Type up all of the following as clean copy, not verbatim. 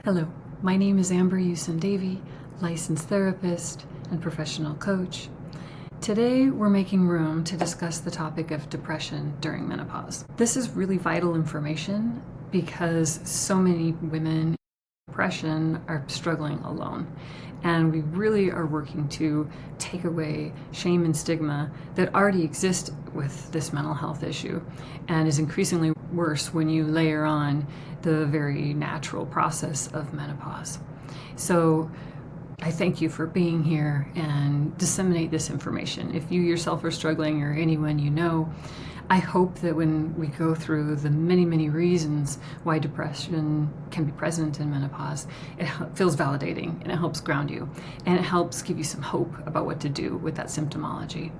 Hello, my name is Ussin-Davey, licensed therapist and professional coach. Today we're making room to discuss the topic of depression during menopause. This is really vital information because so many women with depression are struggling alone. And we really are working to take away shame and stigma that already exist with this mental health issue and is increasingly worse when you layer on the very natural process of menopause. So I thank you for being here and disseminate this information. If you yourself are struggling or anyone you know, I hope that when we go through the many reasons why depression can be present in menopause, it feels validating and it helps ground you and it helps give you some hope about what to do with that symptomology.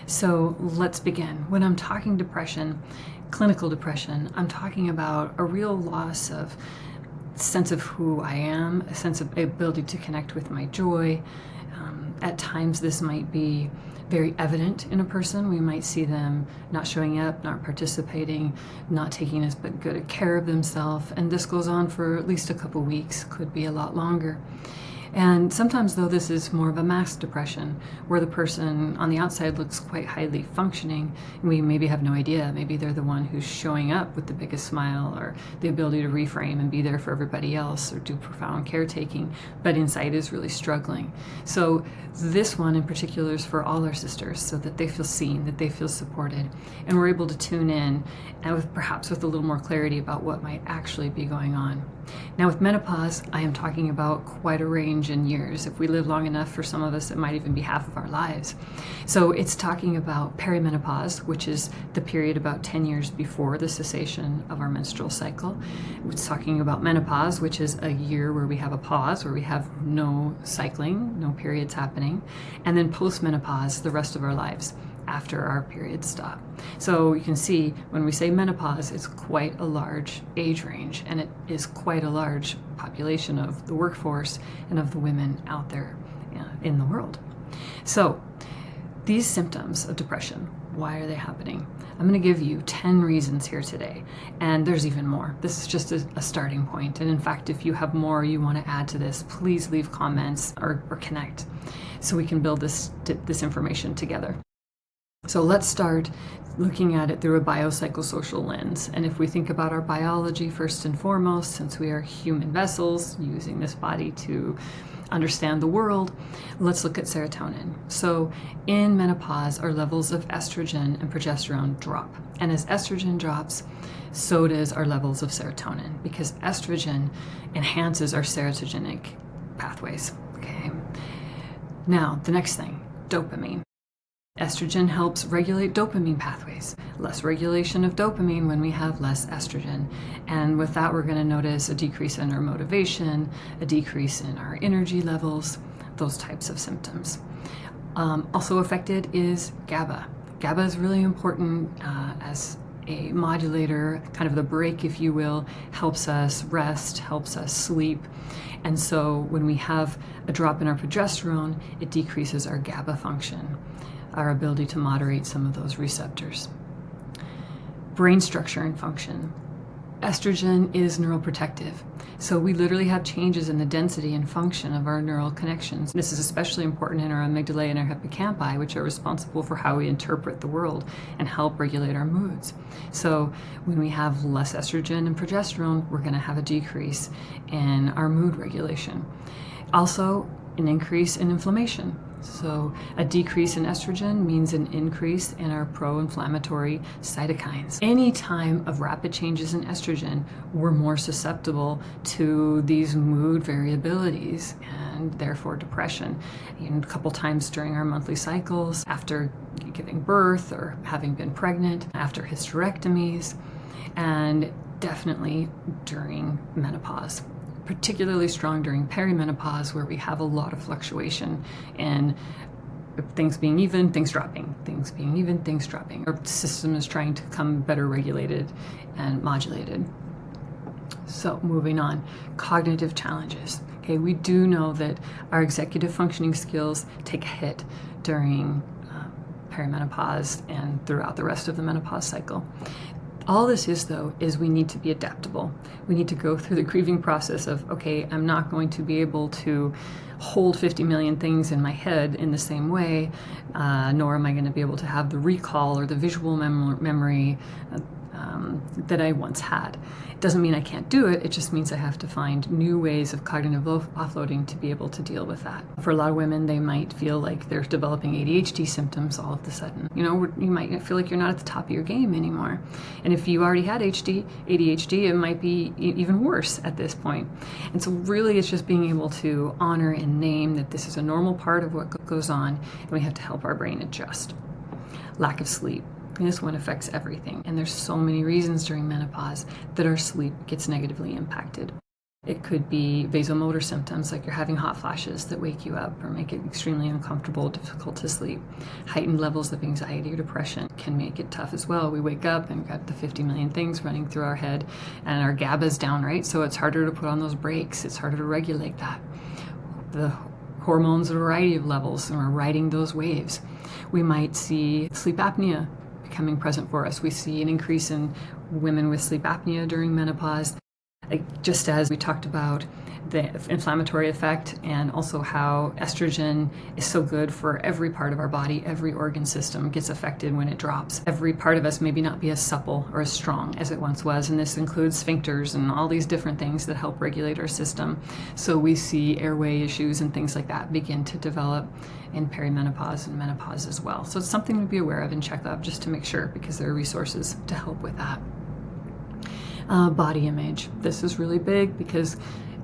So let's begin. When I'm talking depression, clinical depression, I'm talking about a real loss of sense of who I am, a sense of ability to connect with my joy. At times this might be very evident in a person. We might see them not showing up, not participating, not taking as good care of themselves, and this goes on for at least a couple weeks, could be a lot longer. And sometimes, though, this is more of a masked depression, where the person on the outside looks quite highly functioning, and we maybe have no idea. Maybe they're the one who's showing up with the biggest smile or the ability to reframe and be there for everybody else or do profound caretaking, but inside is really struggling. So this one in particular is for all our sisters, so that they feel seen, that they feel supported, and we're able to tune in and perhaps with a little more clarity about what might actually be going on. Now with menopause, I am talking about quite a range in years. If we live long enough, for some of us, it might even be half of our lives. So it's talking about perimenopause, which is the period about 10 years before the cessation of our menstrual cycle. It's talking about menopause, which is a year where we have a pause, where we have no cycling, no periods happening. And then postmenopause, the rest of our lives, after our periods stop. So you can see when we say menopause, it's quite a large age range, and it is quite a large population of the workforce and of the women out there in the world. So these symptoms of depression, why are they happening? I'm going to give you 10 reasons here today, and there's even more. This is just a starting point, and in fact, if you have more you want to add to this, please leave comments or connect so we can build this information together. So let's start looking at it through a biopsychosocial lens. And if we think about our biology first and foremost, since we are human vessels using this body to understand the world, let's look at serotonin. So in menopause, our levels of estrogen and progesterone drop. And as estrogen drops, so does our levels of serotonin, because estrogen enhances our serotogenic pathways. Okay. Now, the next thing, dopamine. Estrogen helps regulate dopamine pathways. Less regulation of dopamine when we have less estrogen. And with that, we're going to notice a decrease in our motivation, a decrease in our energy levels, those types of symptoms. Also affected is GABA. GABA is really important as a modulator, kind of the brake, if you will, helps us rest, helps us sleep. And so when we have a drop in our progesterone, it decreases our GABA function, our ability to moderate some of those receptors. Brain structure and function. Estrogen is neuroprotective, so we literally have changes in the density and function of our neural connections. This is especially important in our amygdala and our hippocampi, which are responsible for how we interpret the world and help regulate our moods. So when we have less estrogen and progesterone, we're going to have a decrease in our mood regulation. Also, an increase in inflammation. So a decrease in estrogen means an increase in our pro-inflammatory cytokines. Any time of rapid changes in estrogen, we're more susceptible to these mood variabilities and therefore depression. A couple times during our monthly cycles, after giving birth or having been pregnant, after hysterectomies, and definitely during menopause. Particularly strong during perimenopause, where we have a lot of fluctuation in things being even, things dropping, things being even, things dropping. Our system is trying to become better regulated and modulated. So moving on, cognitive challenges. Okay, we do know that our executive functioning skills take a hit during perimenopause and throughout the rest of the menopause cycle. All this is, though, is we need to be adaptable. We need to go through the grieving process of, okay, I'm not going to be able to hold 50 million things in my head in the same way, nor am I going to be able to have the recall or the visual memory that I once had. It doesn't mean I can't do it, it just means I have to find new ways of cognitive offloading to be able to deal with that. For a lot of women, they might feel like they're developing ADHD symptoms all of a sudden. You might feel like you're not at the top of your game anymore. And if you already had ADHD, it might be even worse at this point. And so really it's just being able to honor and name that this is a normal part of what goes on, and we have to help our brain adjust. Lack of sleep. This one affects everything, and there's so many reasons during menopause that our sleep gets negatively impacted. It could be vasomotor symptoms, like you're having hot flashes that wake you up or make it extremely uncomfortable, difficult to sleep. Heightened levels of anxiety or depression can make it tough as well. We wake up and got the 50 million things running through our head, and our GABA's down, right? So it's harder to put on those brakes. It's harder to regulate that. The hormones at a variety of levels, and we're riding those waves. We might see sleep apnea becoming present for us. We see an increase in women with sleep apnea during menopause, just as we talked about the inflammatory effect and also how estrogen is so good for every part of our body. Every organ system gets affected when it drops. Every part of us may not be as supple or as strong as it once was, and this includes sphincters and all these different things that help regulate our system. So we see airway issues and things like that begin to develop in perimenopause and menopause as well. So it's something to be aware of and check up just to make sure, because there are resources to help with that. Body image. This is really big because,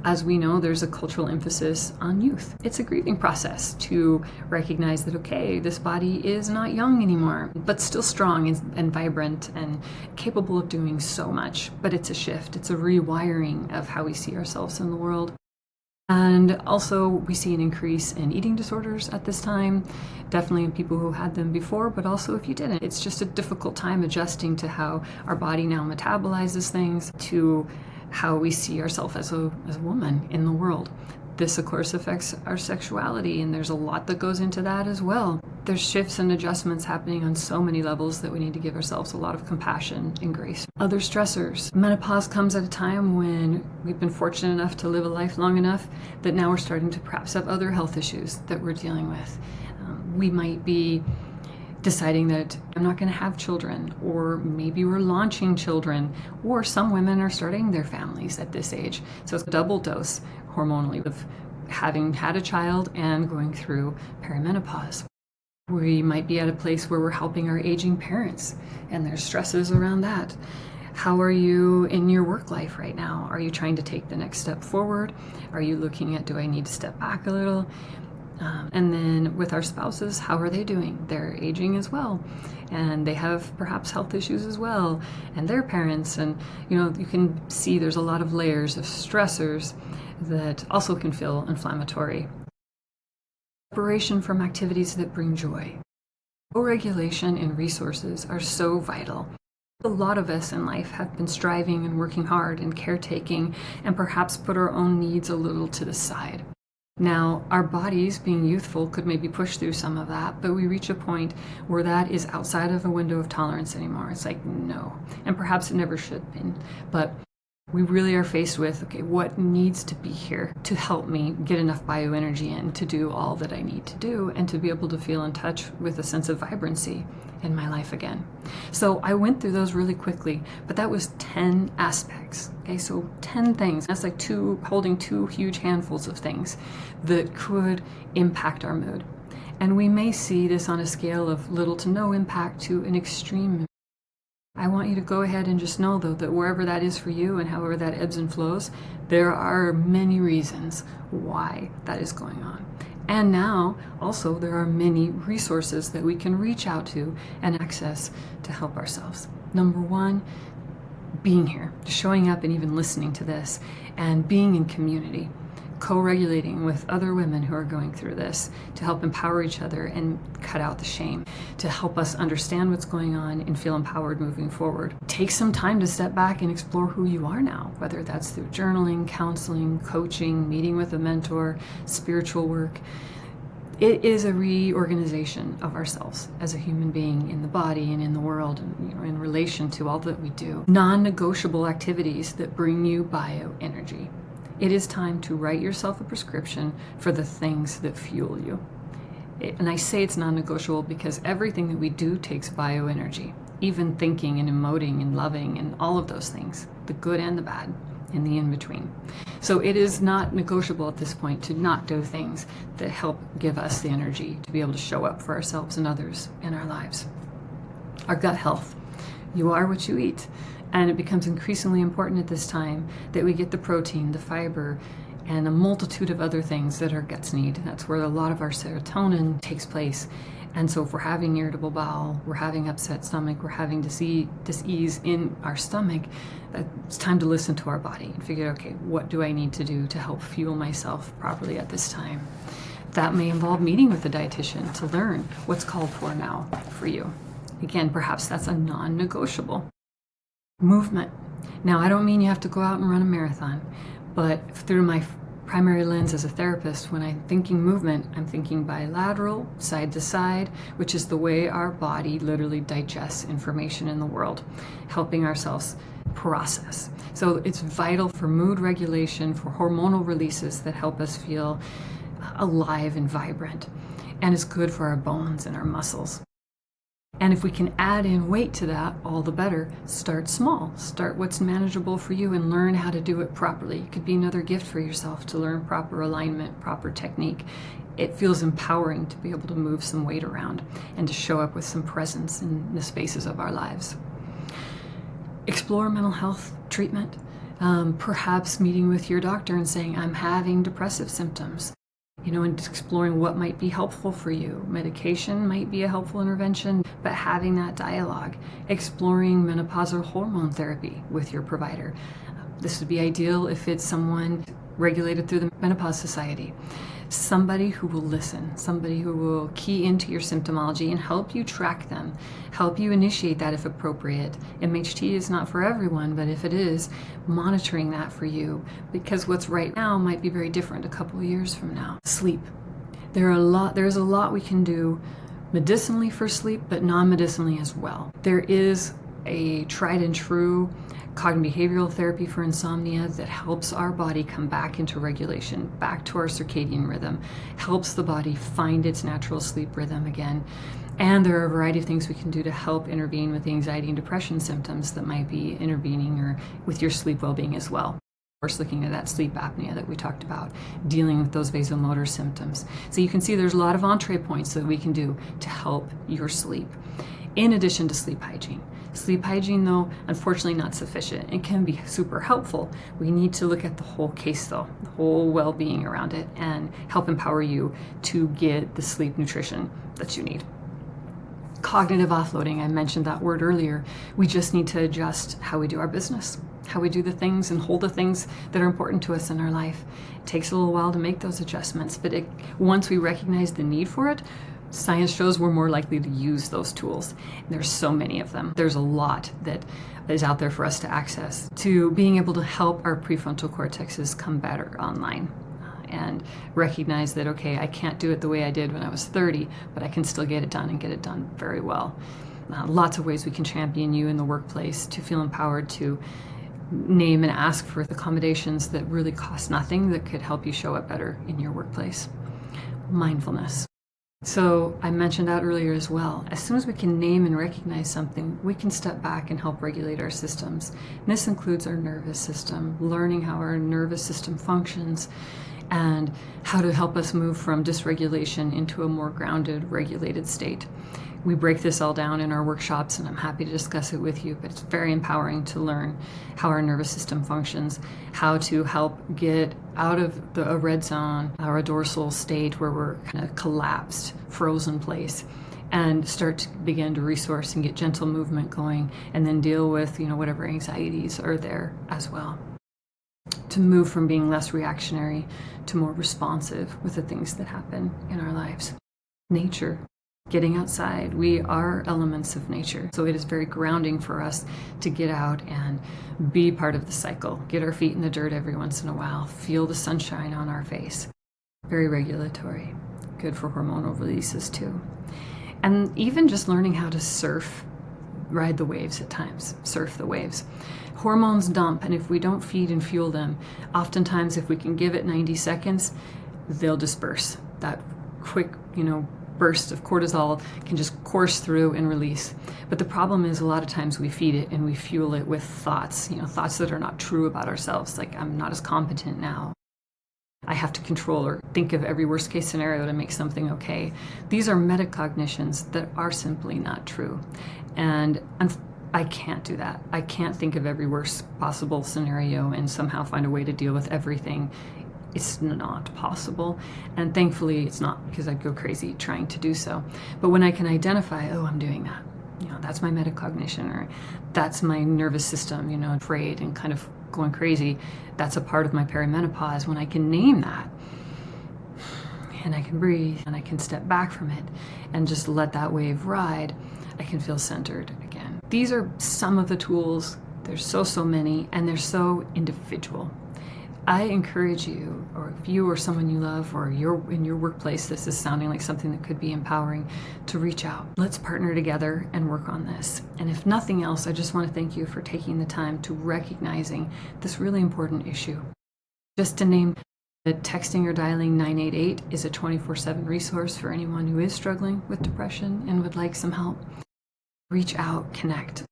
as we know, there's a cultural emphasis on youth. It's a grieving process to recognize that, okay, this body is not young anymore, but still strong and vibrant and capable of doing so much. But it's a shift. It's a rewiring of how we see ourselves in the world. And also we see an increase in eating disorders at this time, definitely in people who had them before, but also if you didn't. It's just a difficult time adjusting to how our body now metabolizes things, to how we see ourselves as a woman in the world. This, of course, affects our sexuality, and there's a lot that goes into that as well. There's shifts and adjustments happening on so many levels that we need to give ourselves a lot of compassion and grace. Other stressors. Menopause comes at a time when we've been fortunate enough to live a life long enough that now we're starting to perhaps have other health issues that we're dealing with. We might be deciding that I'm not going to have children, or maybe we're launching children, or some women are starting their families at this age. So it's a double dose hormonally of having had a child and going through perimenopause. We might be at a place where we're helping our aging parents, and there's stresses around that. How are you in your work life right now? Are you trying to take the next step forward? Are you looking at, do I need to step back a little? And then with our spouses, how are they doing? They're aging as well, and they have perhaps health issues as well, and their parents, and you can see there's a lot of layers of stressors that also can feel inflammatory. Separation from activities that bring joy. Co-regulation and resources are so vital. A lot of us in life have been striving and working hard and caretaking, and perhaps put our own needs a little to the side. Now, our bodies, being youthful, could maybe push through some of that, but we reach a point where that is outside of a window of tolerance anymore. It's like, no. And perhaps it never should have been. But we really are faced with, okay, what needs to be here to help me get enough bioenergy in to do all that I need to do, and to be able to feel in touch with a sense of vibrancy in my life again. So I went through those really quickly, but that was 10 aspects. Okay, so 10 things. That's like holding two huge handfuls of things that could impact our mood. And we may see this on a scale of little to no impact to an extreme. I want you to go ahead and just know, though, that wherever that is for you and however that ebbs and flows, there are many reasons why that is going on. And now, also, there are many resources that we can reach out to and access to help ourselves. Number one, being here, showing up and even listening to this, and being in community, co-regulating with other women who are going through this to help empower each other and cut out the shame, to help us understand what's going on and feel empowered moving forward. Take some time to step back and explore who you are now, whether that's through journaling, counseling, coaching, meeting with a mentor, spiritual work. It is a reorganization of ourselves as a human being in the body and in the world, and in relation to all that we do. Non-negotiable activities that bring you bioenergy. It is time to write yourself a prescription for the things that fuel you. And I say it's non-negotiable because everything that we do takes bioenergy. Even thinking and emoting and loving and all of those things, the good and the bad and the in-between. So it is not negotiable at this point to not do things that help give us the energy to be able to show up for ourselves and others in our lives. Our gut health. You are what you eat. And it becomes increasingly important at this time that we get the protein, the fiber, and a multitude of other things that our guts need. That's where a lot of our serotonin takes place. And so if we're having irritable bowel, we're having upset stomach, we're having dis-ease in our stomach, it's time to listen to our body and figure out, okay, what do I need to do to help fuel myself properly at this time? That may involve meeting with a dietitian to learn what's called for now for you. Again, perhaps that's a non-negotiable. Movement. Now, I don't mean you have to go out and run a marathon, but through my primary lens as a therapist, when I'm thinking movement, I'm thinking bilateral, side to side, which is the way our body literally digests information in the world, helping ourselves process. So it's vital for mood regulation, for hormonal releases that help us feel alive and vibrant, and it's good for our bones and our muscles. And if we can add in weight to that, all the better. Start small. Start what's manageable for you and learn how to do it properly. It could be another gift for yourself to learn proper alignment, proper technique. It feels empowering to be able to move some weight around and to show up with some presence in the spaces of our lives. Explore mental health treatment. Perhaps meeting with your doctor and saying, I'm having depressive symptoms. And exploring what might be helpful for you. Medication might be a helpful intervention, but having that dialogue, exploring menopausal hormone therapy with your provider. This would be ideal if it's someone regulated through the Menopause Society. Somebody who will listen, somebody who will key into your symptomology and help you track them, help you initiate that if appropriate. MHT is not for everyone, but if it is, monitoring that for you, because what's right now might be very different a couple of years from now. Sleep. There's a lot we can do medicinally for sleep, but non-medicinally as well. There is a tried and true cognitive behavioral therapy for insomnia that helps our body come back into regulation, back to our circadian rhythm, helps the body find its natural sleep rhythm again. And there are a variety of things we can do to help intervene with the anxiety and depression symptoms that might be intervening or with your sleep well-being as well. Of course, looking at that sleep apnea that we talked about, dealing with those vasomotor symptoms. So you can see there's a lot of entree points that we can do to help your sleep, in addition to sleep hygiene. Sleep hygiene, though, unfortunately not sufficient. It can be super helpful. We need to look at the whole case, though, the whole well-being around it, and help empower you to get the sleep nutrition that you need. Cognitive offloading, I mentioned that word earlier. We just need to adjust how we do our business, how we do the things and hold the things that are important to us in our life. It takes a little while to make those adjustments, but once we recognize the need for it, science shows we're more likely to use those tools. And there's so many of them. There's a lot that is out there for us to access, to being able to help our prefrontal cortexes come better online and recognize that, okay, I can't do it the way I did when I was 30, but I can still get it done and get it done very well. Lots of ways we can champion you in the workplace to feel empowered to name and ask for accommodations that really cost nothing that could help you show up better in your workplace. Mindfulness. So I mentioned that earlier as well. As soon as we can name and recognize something, we can step back and help regulate our systems. And this includes our nervous system, learning how our nervous system functions, and how to help us move from dysregulation into a more grounded, regulated state. We break this all down in our workshops, and I'm happy to discuss it with you, but it's very empowering to learn how our nervous system functions, how to help get out of a red zone, our dorsal state where we're kind of collapsed, frozen place, and start to begin to resource and get gentle movement going, and then deal with, whatever anxieties are there as well. To move from being less reactionary to more responsive with the things that happen in our lives. Nature. Getting outside. We are elements of nature. So it is very grounding for us to get out and be part of the cycle. Get our feet in the dirt every once in a while. Feel the sunshine on our face. Very regulatory. good for hormonal releases too. And even just learning how to ride the waves at times, surf the waves. Hormones dump, and if we don't feed and fuel them, oftentimes if we can give it 90 seconds, they'll disperse. That quick, burst of cortisol can just course through and release. But the problem is a lot of times we feed it and we fuel it with thoughts, thoughts that are not true about ourselves, like I'm not as competent now. I have to control or think of every worst case scenario to make something okay. These are metacognitions that are simply not true. And I can't do that. I can't think of every worst possible scenario and somehow find a way to deal with everything. It's not possible. And thankfully it's not, because I'd go crazy trying to do so. But when I can identify, oh, I'm doing that. That's my metacognition, or that's my nervous system, afraid and kind of going crazy. That's a part of my perimenopause. When I can name that, and I can breathe, and I can step back from it and just let that wave ride, I can feel centered again. These are some of the tools. There's so many, and they're so individual. I encourage you, or if you or someone you love, or you're in your workplace, this is sounding like something that could be empowering, to reach out. Let's partner together and work on this. And if nothing else, I just want to thank you for taking the time to recognizing this really important issue. Just to name, that texting or dialing 988 is a 24/7 resource for anyone who is struggling with depression and would like some help. Reach out, connect.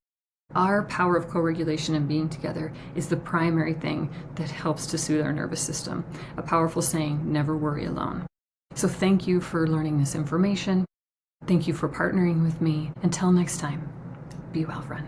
Our power of co-regulation and being together is the primary thing that helps to soothe our nervous system. A powerful saying, never worry alone. So thank you for learning this information. Thank you for partnering with me. Until next time, be well, friend.